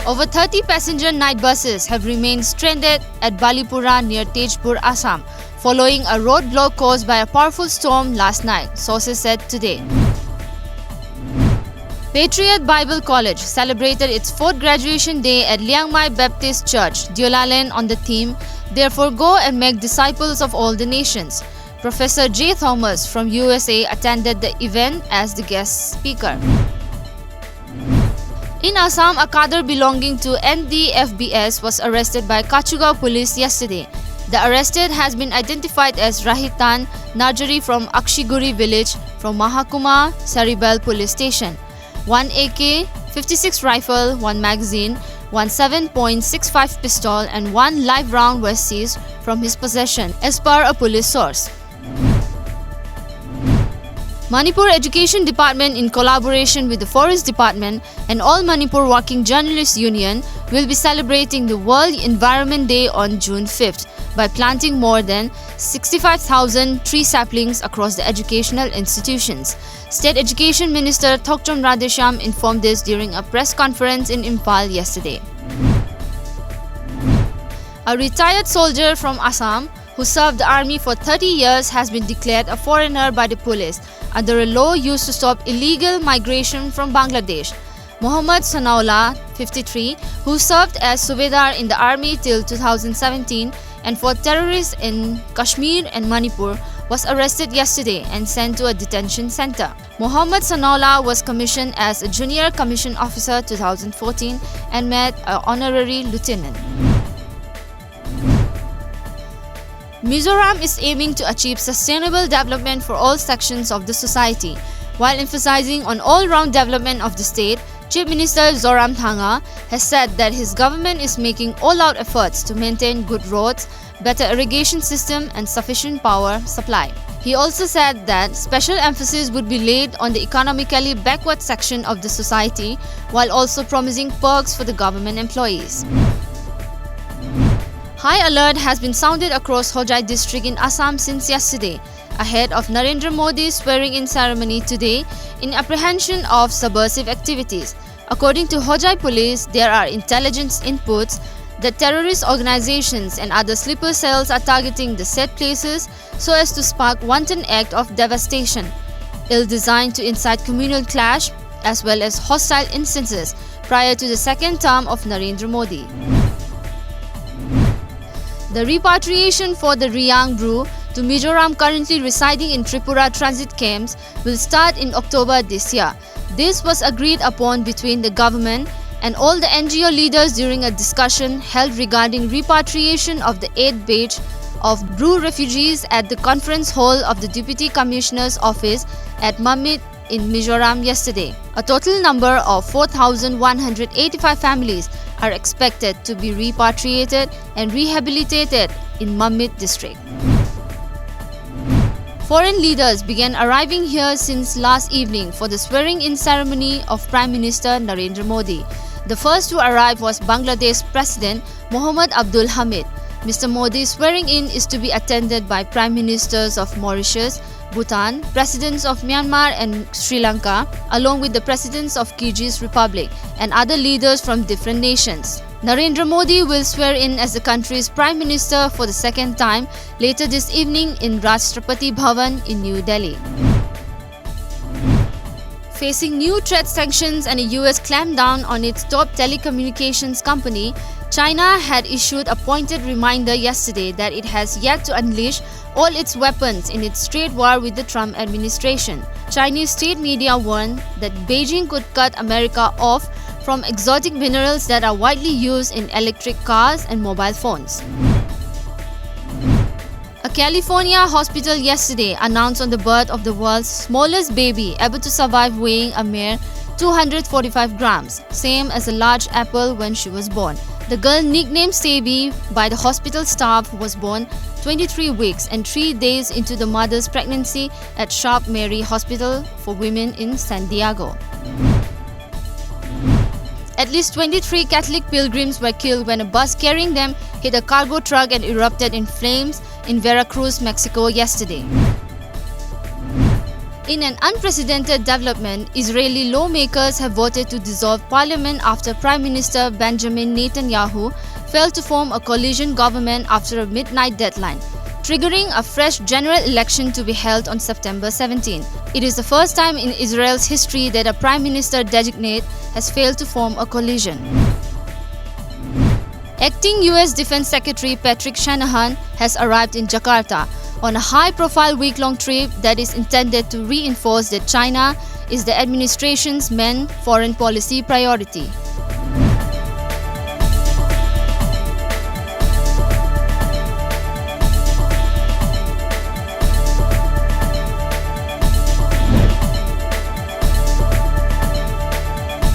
Over 30 passenger night buses have remained stranded at Balipura near Tejpur, Assam, following a roadblock caused by a powerful storm last night, sources said today. Patriot Bible College celebrated its 4th graduation day at Liangmai Baptist Church, Deolalen on the theme, "Therefore Go and Make Disciples of All the Nations." Professor J. Thomas from USA attended the event as the guest speaker. In Assam, a cadre belonging to NDFBS was arrested by Kachugao police yesterday. The arrested has been identified as Rahitan Narjari from Akshiguri village from Mahakuma Saribel police station. 1 AK, 56 rifle, 1 magazine, 1 7.65 pistol and 1 live round were seized from his possession, as per a police source. Manipur Education Department, in collaboration with the Forest Department and All Manipur Working Journalists Union, will be celebrating the World Environment Day on June 5th by planting more than 65,000 tree saplings across the educational institutions. State Education Minister Thokcham Radheshyam informed this during a press conference in Imphal yesterday. A retired soldier from Assam who served the army for 30 years has been declared a foreigner by the police under a law used to stop illegal migration from Bangladesh. Mohammad Sanaullah, 53, who served as Subedar in the army till 2017 and fought terrorists in Kashmir and Manipur, was arrested yesterday and sent to a detention center. Mohammad Sanaullah was commissioned as a Junior Commission Officer 2014 and made an honorary lieutenant. Mizoram is aiming to achieve sustainable development for all sections of the society. While emphasizing on all-round development of the state, Chief Minister Zoramthanga has said that his government is making all-out efforts to maintain good roads, better irrigation system and sufficient power supply. He also said that special emphasis would be laid on the economically backward section of the society, while also promising perks for the government employees. High alert has been sounded across Hojai district in Assam since yesterday, ahead of Narendra Modi's swearing-in ceremony today, in apprehension of subversive activities. According to Hojai police, there are intelligence inputs that terrorist organizations and other sleeper cells are targeting the said places so as to spark wanton act of devastation, ill-designed to incite communal clash as well as hostile instances prior to the second term of Narendra Modi. The repatriation for the Riyang Bru to Mizoram currently residing in Tripura transit camps will start in October this year. This was agreed upon between the government and all the NGO leaders during a discussion held regarding repatriation of the 8th batch of Bru refugees at the conference hall of the Deputy Commissioner's office at Mamit in Mizoram yesterday. A total number of 4,185 families are expected to be repatriated and rehabilitated in Mamit district. Foreign leaders began arriving here since last evening for the swearing-in ceremony of Prime Minister Narendra Modi. The first to arrive was Bangladesh President Mohamed Abdul Hamid. Mr. Modi's swearing-in is to be attended by Prime Ministers of Mauritius, Bhutan, Presidents of Myanmar and Sri Lanka, along with the Presidents of Kyrgyz Republic and other leaders from different nations. Narendra Modi will swear in as the country's Prime Minister for the second time later this evening in Rashtrapati Bhavan in New Delhi. Facing new trade sanctions and a US clampdown on its top telecommunications company, China had issued a pointed reminder yesterday that it has yet to unleash all its weapons in its trade war with the Trump administration. Chinese state media warned that Beijing could cut America off from exotic minerals that are widely used in electric cars and mobile phones. A California hospital yesterday announced on the birth of the world's smallest baby able to survive, weighing a mere 245 grams, same as a large apple when she was born. The girl, nicknamed Sabi by the hospital staff, was born 23 weeks and 3 days into the mother's pregnancy at Sharp Mary Hospital for Women in San Diego. At least 23 Catholic pilgrims were killed when a bus carrying them hit a cargo truck and erupted in flames in Veracruz, Mexico yesterday. In an unprecedented development, Israeli lawmakers have voted to dissolve parliament after Prime Minister Benjamin Netanyahu failed to form a coalition government after a midnight deadline, triggering a fresh general election to be held on September 17. It is the first time in Israel's history that a Prime Minister designate has failed to form a coalition. Acting US Defense Secretary Patrick Shanahan has arrived in Jakarta on a high-profile week-long trip that is intended to reinforce that China is the administration's main foreign policy priority.